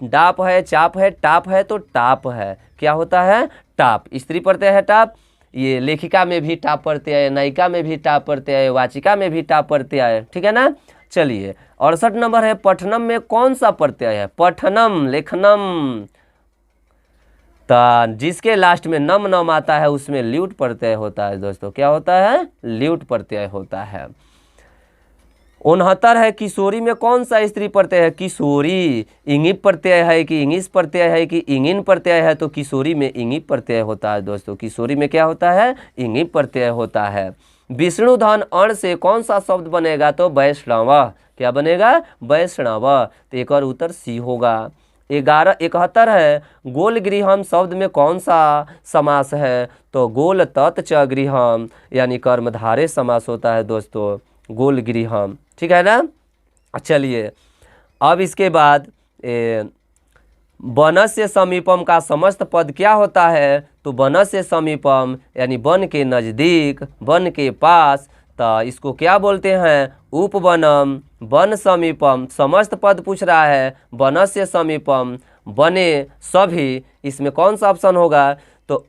डाप है, चाप है, टाप है, तो टाप है, क्या होता है, टाप, स्त्री प्रत्यय है टाप। ये लेखिका में भी टाप प्रत्यय है, नायिका में भी टाप प्रत्यय है, वाचिका में भी टाप प्रत्यय है, ठीक है ना। चलिए 68 नंबर है पठनम में कौन सा प्रत्यय है, पठनम, लेखनम, तो जिसके लास्ट में नम नम आता है उसमें ल्यूट प्रत्यय होता है दोस्तों, क्या होता है, ल्यूट प्रत्यय होता है। 69 है किशोरी में कौन सा स्त्री प्रत्यय है, किशोरी, इंगिप प्रत्यय है कि इंगिस प्रत्यय है कि इंगिन प्रत्यय है, तो किशोरी में इंगिप प्रत्यय होता है दोस्तों, किशोरी में क्या होता है, इंगिप प्रत्यय होता है। विष्णुधन अण से कौन सा शब्द बनेगा, तो वैष्णव, क्या बनेगा, वैष्णव, तो एक और उत्तर सी होगा। 71 है गोल गृहम शब्द में कौन सा समास है, तो गोल तत् च गृहम, यानी कर्मधारय समास होता है दोस्तों, गोल गृहम, ठीक है ना। चलिए अब इसके बाद वनस्य समीपम का समस्त पद क्या होता है, तो वनस्य समीपम यानी वन के नज़दीक, वन के पास, तो इसको क्या बोलते हैं, उपवनम, वन समीपम, समस्त पद पूछ रहा है, वनस्य समीपम, वने सभी, इसमें कौन सा ऑप्शन होगा, तो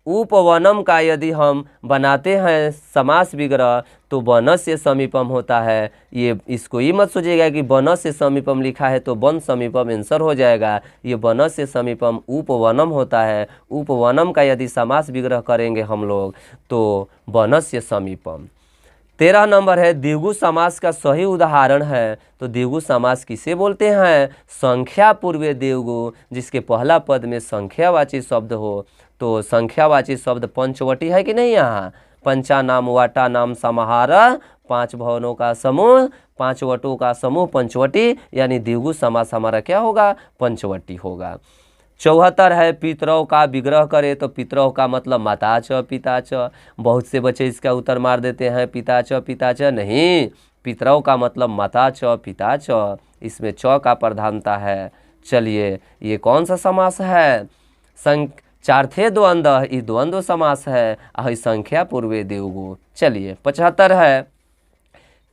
उपवनम का यदि हम बनाते हैं समास विग्रह तो वनस्य समीपम होता है। ये इसको ही मत सोचिएगा कि वनस्य समीपम लिखा है तो वन समीपम आंसर हो जाएगा, ये वनस्य समीपम उपवनम होता है। उपवनम का यदि समास विग्रह करेंगे हम लोग तो वनस्य समीपम। 13 नंबर है द्विगु समास का सही उदाहरण है, तो द्विगु समास किसे बोलते हैं, संख्या पूर्व द्विगु, जिसके पहला पद में संख्यावाची शब्द हो, तो संख्यावाची शब्द पंचवटी है कि नहीं, यहाँ पंचा नाम वाटा नाम समाहार, 5 भवनों का समूह, 5 वटों का समूह पंचवटी, यानी द्विगु समास हमारा क्या होगा, पंचवटी होगा। 74 है पितरौ का विग्रह करे, तो पितरौ का मतलब माता च पिता च, बहुत से बच्चे इसका उत्तर मार देते हैं पिता च नहीं, पितरौ का मतलब माता च पिता च, इसमें च का प्रधानता है। चलिए ये कौन सा समास है, चार्थे द्वंद्व, ये द्वंद्व समास है, अहि संख्या पूर्वे देवगु। चलिए 75 है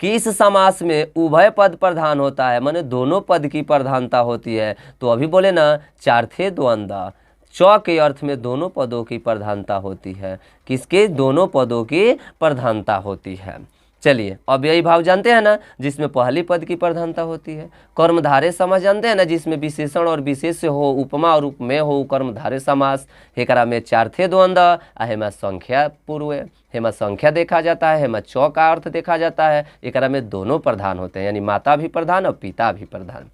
किस समास में उभय पद प्रधान होता है, माने दोनों पद की प्रधानता होती है, तो अभी बोले ना चार्थे द्वंद्व, च के अर्थ में दोनों पदों की प्रधानता होती है, किसके, दोनों पदों की प्रधानता होती है। चलिए अब यही भाव जानते हैं ना जिसमें पहली पद की प्रधानता होती है। कर्मधारय समास जानते हैं ना जिसमें विशेषण और विशेष्य हो, उपमा और उपमेय हो, कर्मधारय समास। एकरा में चार्थे द्वंद्व, हेमा संख्या पूर्व, हेमा संख्या देखा जाता है, हेमा च का अर्थ देखा जाता है, एकरा में दोनों प्रधान होते हैं, यानी माता भी प्रधान और पिता भी प्रधान,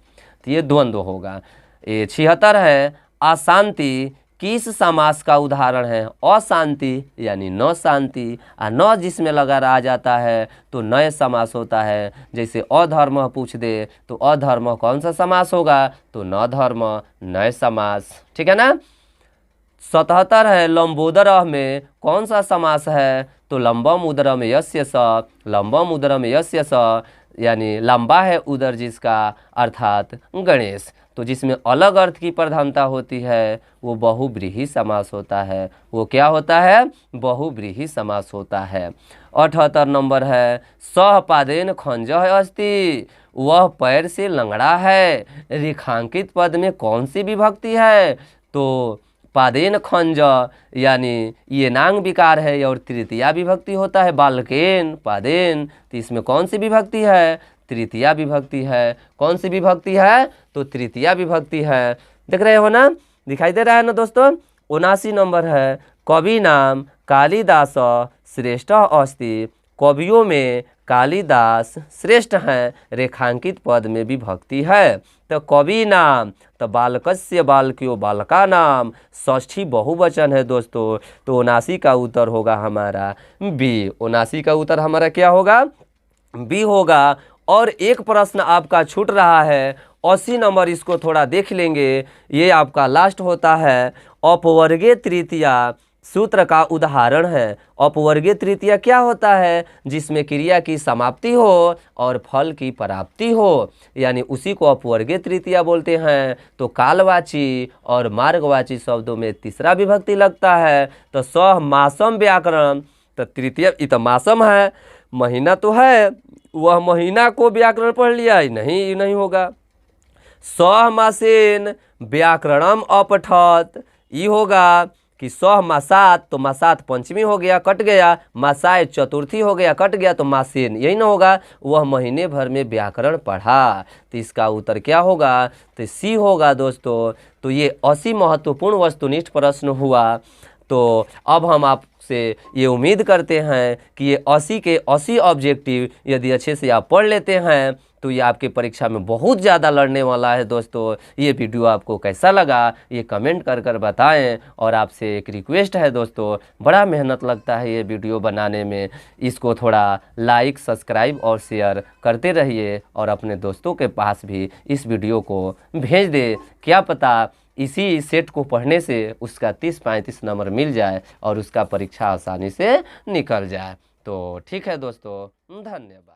तो ये द्वंद्व होगा। 76 है अशांति किस समास का उदाहरण है, अशांति यानी न शांति, न जिसमें लगा रहा जाता है तो नए समास होता है। जैसे अधर्म पूछ दे तो अधर्म कौन सा समास होगा, तो न धर्म, नए समास, ठीक है ना। 77 है लंबोदर में कौन सा समास है, तो लंबम उदरम यस्य स, लंबम उदरम यस्य स, यानी लंबा है उदर जिसका, अर्थात गणेश। तो जिसमें अलग अर्थ की प्रधानता होती है वो बहुव्रीहि समास होता है। वो क्या होता है? बहुव्रीहि समास होता है। 78 नंबर है, सह पादेन खंजः अस्ति, वह पैर से लंगड़ा है। रेखांकित पद में कौन सी विभक्ति है? तो पादेन खंज यानी ये नांग विकार है और तृतीया विभक्ति होता है। बालकेन पादेन, तो इसमें कौन सी विभक्ति है? तृतीया विभक्ति है। कौन सी विभक्ति है? तो तृतीया विभक्ति है। देख रहे हो ना, दिखाई दे रहा है ना दोस्तों। 79 नंबर है, कवि नाम कालिदास श्रेष्ठ अस्ति, कवियों में कालिदास श्रेष्ठ हैं। रेखांकित पद में विभक्ति है। तो कवि नाम, तो बालकस्य बालक्यो बालका नाम, षष्ठी बहुवचन है दोस्तों। तो 79 का उत्तर होगा हमारा बी। 79 का उत्तर हमारा क्या होगा? बी होगा। और एक प्रश्न आपका छूट रहा है, 80 नंबर, इसको थोड़ा देख लेंगे। ये आपका लास्ट होता है, अपवर्गीय तृतीया सूत्र का उदाहरण है। अपवर्गीय तृतीया क्या होता है? जिसमें क्रिया की समाप्ति हो और फल की प्राप्ति हो, यानी उसी को अपवर्गीय तृतीया बोलते हैं। तो कालवाची और मार्गवाची शब्दों में तीसरा विभक्ति लगता है। तो सह मासम व्याकरण, तो तृतीय ये तो मासम है, महीना तो है, वह महीना को व्याकरण पढ़ लिया ही नहीं, नहीं होगा। सह मासेन व्याकरणम अपठत, ये होगा कि सह मासात, तो मासात पंचमी हो गया, कट गया। मासाए चतुर्थी हो गया, कट गया। तो मासेन यही ना होगा, वह महीने भर में व्याकरण पढ़ा। तो इसका उत्तर क्या होगा? तो सी होगा दोस्तों। तो ये 80 महत्वपूर्ण वस्तुनिष्ठ प्रश्न हुआ। तो अब हम आपसे ये उम्मीद करते हैं कि ये 80 के 80 ऑब्जेक्टिव यदि अच्छे से आप पढ़ लेते हैं तो ये आपके परीक्षा में बहुत ज़्यादा लड़ने वाला है दोस्तों। ये वीडियो आपको कैसा लगा ये कमेंट कर कर बताएं। और आपसे एक रिक्वेस्ट है दोस्तों, बड़ा मेहनत लगता है ये वीडियो बनाने में, इसको थोड़ा लाइक, सब्सक्राइब और शेयर करते रहिए और अपने दोस्तों के पास भी इस वीडियो को भेज दे। क्या पता इसी सेट को पढ़ने से उसका 30-35 नंबर मिल जाए और उसका परीक्षा आसानी से निकल जाए। तो ठीक है दोस्तों, धन्यवाद।